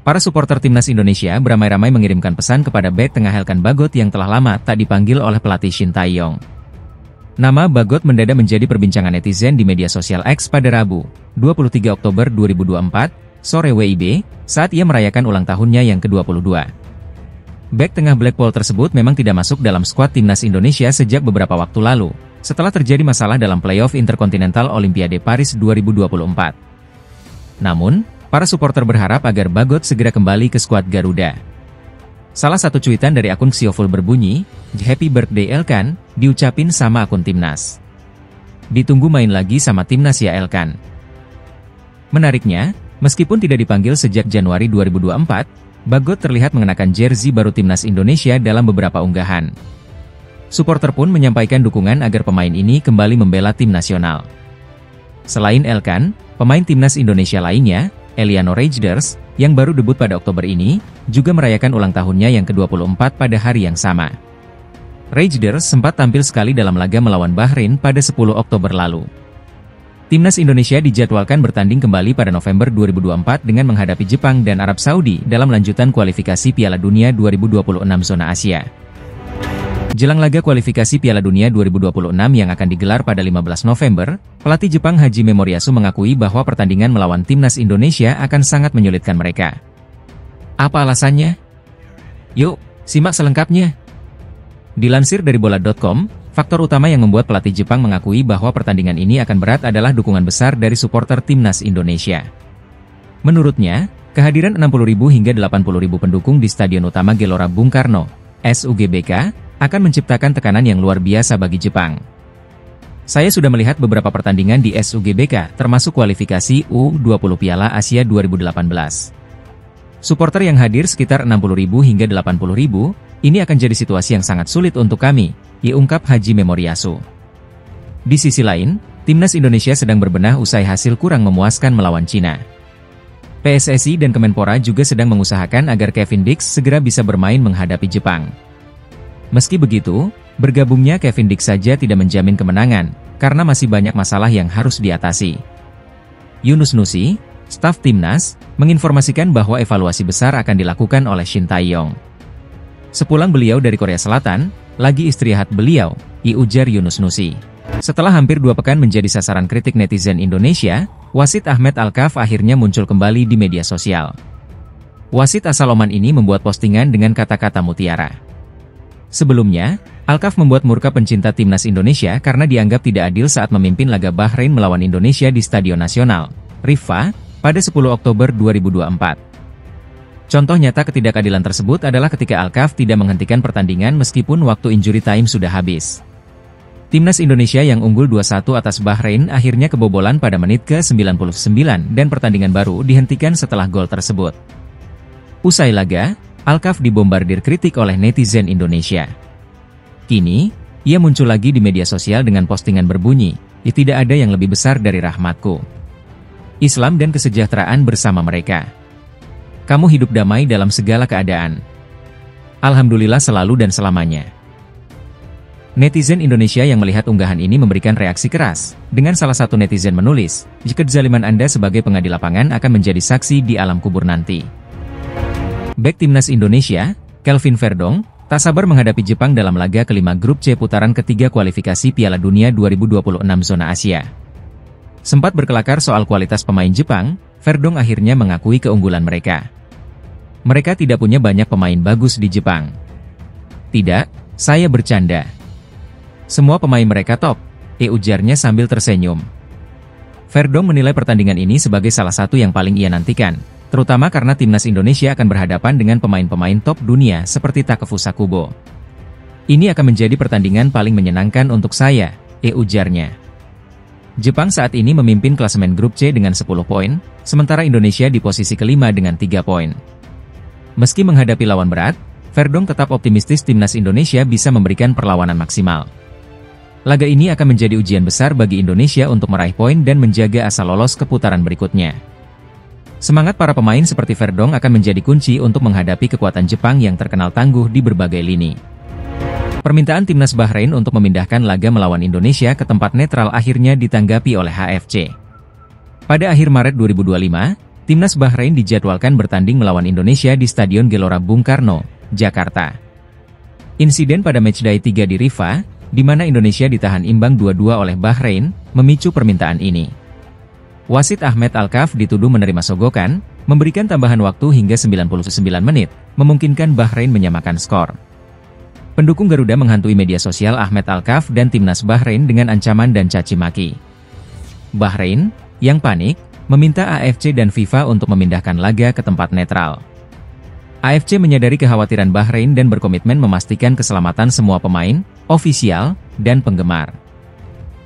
Para supporter timnas Indonesia beramai-ramai mengirimkan pesan kepada bek tengah Elkan Bagot yang telah lama tak dipanggil oleh pelatih Shin Tae-yong. Nama Bagot mendadak menjadi perbincangan netizen di media sosial X pada Rabu, 23 Oktober 2024, sore WIB, saat ia merayakan ulang tahunnya yang ke-22. Bek tengah Blackpool tersebut memang tidak masuk dalam skuad timnas Indonesia sejak beberapa waktu lalu, setelah terjadi masalah dalam playoff Interkontinental Olimpiade Paris 2024. Namun, para supporter berharap agar Bagot segera kembali ke skuad Garuda. Salah satu cuitan dari akun Xioful berbunyi, "Happy birthday Elkan," diucapin sama akun timnas. "Ditunggu main lagi sama timnas ya Elkan." Menariknya, meskipun tidak dipanggil sejak Januari 2024, Bagot terlihat mengenakan jersey baru timnas Indonesia dalam beberapa unggahan. Supporter pun menyampaikan dukungan agar pemain ini kembali membela tim nasional. Selain Elkan, pemain timnas Indonesia lainnya, Eliano Rejders, yang baru debut pada Oktober ini, juga merayakan ulang tahunnya yang ke-24 pada hari yang sama. Rejders sempat tampil sekali dalam laga melawan Bahrain pada 10 Oktober lalu. Timnas Indonesia dijadwalkan bertanding kembali pada November 2024 dengan menghadapi Jepang dan Arab Saudi dalam lanjutan kualifikasi Piala Dunia 2026 zona Asia. Jelang laga kualifikasi Piala Dunia 2026 yang akan digelar pada 15 November, pelatih Jepang Hajime Moriyasu mengakui bahwa pertandingan melawan timnas Indonesia akan sangat menyulitkan mereka. Apa alasannya? Yuk, simak selengkapnya. Dilansir dari bola.com, faktor utama yang membuat pelatih Jepang mengakui bahwa pertandingan ini akan berat adalah dukungan besar dari supporter timnas Indonesia. Menurutnya, kehadiran 60.000 hingga 80.000 pendukung di Stadion Utama Gelora Bung Karno, SUGBK, akan menciptakan tekanan yang luar biasa bagi Jepang. Saya sudah melihat beberapa pertandingan di SUGBK, termasuk kualifikasi U20 Piala Asia 2018. Supporter yang hadir sekitar 60.000 hingga 80.000, ini akan jadi situasi yang sangat sulit untuk kami, ungkap Hajime Moriyasu. Di sisi lain, timnas Indonesia sedang berbenah usai hasil kurang memuaskan melawan Cina. PSSI dan Kemenpora juga sedang mengusahakan agar Kevin Dix segera bisa bermain menghadapi Jepang. Meski begitu, bergabungnya Kevin Dix saja tidak menjamin kemenangan, karena masih banyak masalah yang harus diatasi. Yunus Nusi, staf timnas, menginformasikan bahwa evaluasi besar akan dilakukan oleh Shin Tae-yong. Sepulang beliau dari Korea Selatan, lagi istirahat beliau, ujar Yunus Nusi. Setelah hampir 2 pekan menjadi sasaran kritik netizen Indonesia, wasit Ahmed Alkaf akhirnya muncul kembali di media sosial. Wasit asal Oman ini membuat postingan dengan kata-kata mutiara. Sebelumnya, Alkaf membuat murka pencinta timnas Indonesia karena dianggap tidak adil saat memimpin laga Bahrain melawan Indonesia di Stadion Nasional, Riffa, pada 10 Oktober 2024. Contoh nyata ketidakadilan tersebut adalah ketika Alkaf tidak menghentikan pertandingan meskipun waktu injury time sudah habis. Timnas Indonesia yang unggul 2-1 atas Bahrain akhirnya kebobolan pada menit ke-99 dan pertandingan baru dihentikan setelah gol tersebut. Usai laga, Alkaf dibombardir kritik oleh netizen Indonesia. Kini, ia muncul lagi di media sosial dengan postingan berbunyi, "Tidak ada yang lebih besar dari rahmatku. Islam dan kesejahteraan bersama mereka. Kamu hidup damai dalam segala keadaan. Alhamdulillah selalu dan selamanya." Netizen Indonesia yang melihat unggahan ini memberikan reaksi keras, dengan salah satu netizen menulis, "Jika kezaliman Anda sebagai pengadil lapangan akan menjadi saksi di alam kubur nanti." Bek timnas Indonesia, Kelvin Verdong, tak sabar menghadapi Jepang dalam laga kelima grup C putaran ketiga kualifikasi Piala Dunia 2026 zona Asia. Sempat berkelakar soal kualitas pemain Jepang, Verdong akhirnya mengakui keunggulan mereka. Mereka tidak punya banyak pemain bagus di Jepang. "Tidak, saya bercanda. Semua pemain mereka top," ujarnya sambil tersenyum. Verdong menilai pertandingan ini sebagai salah satu yang paling ia nantikan, terutama karena timnas Indonesia akan berhadapan dengan pemain-pemain top dunia seperti Takefusa Kubo. "Ini akan menjadi pertandingan paling menyenangkan untuk saya," ujarnya. Jepang saat ini memimpin klasemen grup C dengan 10 poin, sementara Indonesia di posisi kelima dengan 3 poin. Meski menghadapi lawan berat, Verdong tetap optimistis timnas Indonesia bisa memberikan perlawanan maksimal. Laga ini akan menjadi ujian besar bagi Indonesia untuk meraih poin dan menjaga asa lolos ke putaran berikutnya. Semangat para pemain seperti Verdong akan menjadi kunci untuk menghadapi kekuatan Jepang yang terkenal tangguh di berbagai lini. Permintaan timnas Bahrain untuk memindahkan laga melawan Indonesia ke tempat netral akhirnya ditanggapi oleh HFC. Pada akhir Maret 2025, timnas Bahrain dijadwalkan bertanding melawan Indonesia di Stadion Gelora Bung Karno, Jakarta. Insiden pada matchday 3 di Rifa, di mana Indonesia ditahan imbang 2-2 oleh Bahrain, memicu permintaan ini. Wasit Ahmed Alkaf dituduh menerima sogokan, memberikan tambahan waktu hingga 99 menit, memungkinkan Bahrain menyamakan skor. Pendukung Garuda menghantui media sosial Ahmed Alkaf dan timnas Bahrain dengan ancaman dan caci maki. Bahrain, yang panik, meminta AFC dan FIFA untuk memindahkan laga ke tempat netral. AFC menyadari kekhawatiran Bahrain dan berkomitmen memastikan keselamatan semua pemain, ofisial, dan penggemar.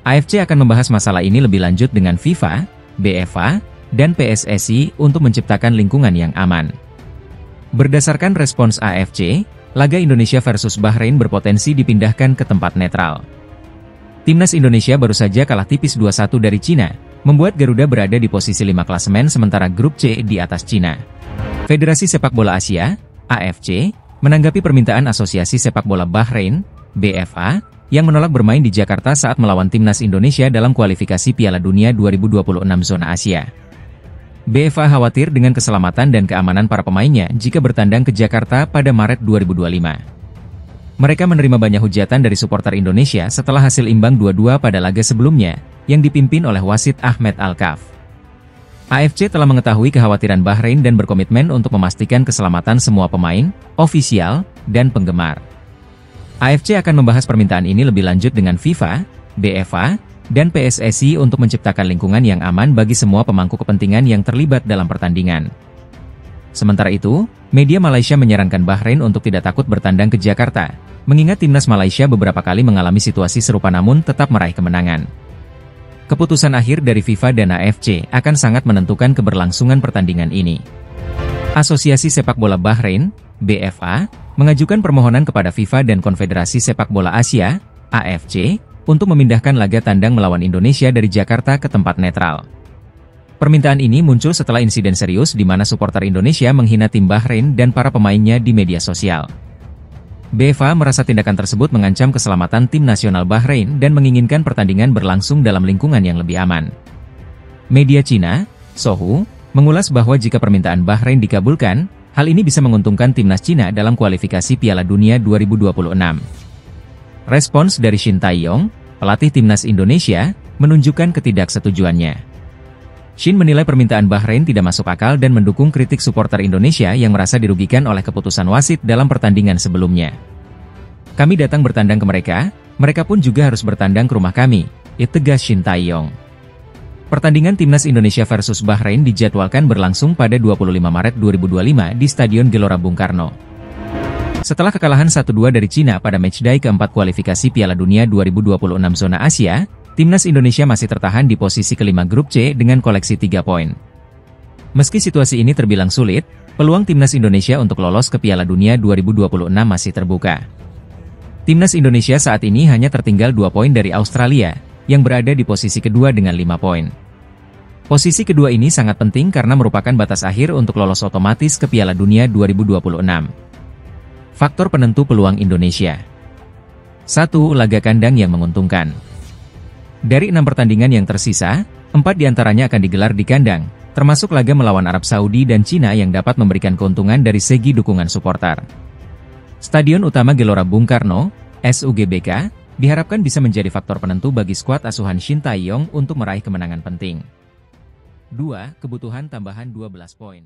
AFC akan membahas masalah ini lebih lanjut dengan FIFA, BFA, dan PSSI untuk menciptakan lingkungan yang aman. Berdasarkan respons AFC, laga Indonesia versus Bahrain berpotensi dipindahkan ke tempat netral. Timnas Indonesia baru saja kalah tipis 2-1 dari Cina, membuat Garuda berada di posisi 5 klasemen sementara grup C di atas Cina. Federasi Sepak Bola Asia, AFC, menanggapi permintaan Asosiasi Sepak Bola Bahrain, BFA, yang menolak bermain di Jakarta saat melawan timnas Indonesia dalam kualifikasi Piala Dunia 2026 zona Asia. BFA khawatir dengan keselamatan dan keamanan para pemainnya jika bertandang ke Jakarta pada Maret 2025. Mereka menerima banyak hujatan dari supporter Indonesia setelah hasil imbang 2-2 pada laga sebelumnya, yang dipimpin oleh wasit Ahmed Alkaf. AFC telah mengetahui kekhawatiran Bahrain dan berkomitmen untuk memastikan keselamatan semua pemain, ofisial, dan penggemar. AFC akan membahas permintaan ini lebih lanjut dengan FIFA, BFA, dan PSSI untuk menciptakan lingkungan yang aman bagi semua pemangku kepentingan yang terlibat dalam pertandingan. Sementara itu, media Malaysia menyarankan Bahrain untuk tidak takut bertandang ke Jakarta, mengingat timnas Malaysia beberapa kali mengalami situasi serupa namun tetap meraih kemenangan. Keputusan akhir dari FIFA dan AFC akan sangat menentukan keberlangsungan pertandingan ini. Asosiasi Sepak Bola Bahrain, BFA, mengajukan permohonan kepada FIFA dan Konfederasi Sepak Bola Asia, AFC, untuk memindahkan laga tandang melawan Indonesia dari Jakarta ke tempat netral. Permintaan ini muncul setelah insiden serius di mana supporter Indonesia menghina tim Bahrain dan para pemainnya di media sosial. BFA merasa tindakan tersebut mengancam keselamatan tim nasional Bahrain dan menginginkan pertandingan berlangsung dalam lingkungan yang lebih aman. Media Cina, Sohu, mengulas bahwa jika permintaan Bahrain dikabulkan, hal ini bisa menguntungkan timnas Cina dalam kualifikasi Piala Dunia 2026. Respons dari Shin Tae-yong, pelatih timnas Indonesia, menunjukkan ketidaksetujuannya. Shin menilai permintaan Bahrain tidak masuk akal dan mendukung kritik supporter Indonesia yang merasa dirugikan oleh keputusan wasit dalam pertandingan sebelumnya. Kami datang bertandang ke mereka pun juga harus bertandang ke rumah kami, tegas Shin Tae-yong. Pertandingan timnas Indonesia versus Bahrain dijadwalkan berlangsung pada 25 Maret 2025 di Stadion Gelora Bung Karno. Setelah kekalahan 1-2 dari Cina pada matchday keempat kualifikasi Piala Dunia 2026 zona Asia, timnas Indonesia masih tertahan di posisi kelima grup C dengan koleksi 3 poin. Meski situasi ini terbilang sulit, peluang timnas Indonesia untuk lolos ke Piala Dunia 2026 masih terbuka. Timnas Indonesia saat ini hanya tertinggal 2 poin dari Australia, yang berada di posisi kedua dengan 5 poin. Posisi kedua ini sangat penting karena merupakan batas akhir untuk lolos otomatis ke Piala Dunia 2026. Faktor penentu peluang Indonesia. 1. Laga kandang yang menguntungkan. Dari 6 pertandingan yang tersisa, 4 diantaranya akan digelar di kandang, termasuk laga melawan Arab Saudi dan Cina yang dapat memberikan keuntungan dari segi dukungan supporter. Stadion utama Gelora Bung Karno, SUGBK, diharapkan bisa menjadi faktor penentu bagi skuad asuhan Shin Tae-yong untuk meraih kemenangan penting. 2. Kebutuhan tambahan 12 poin.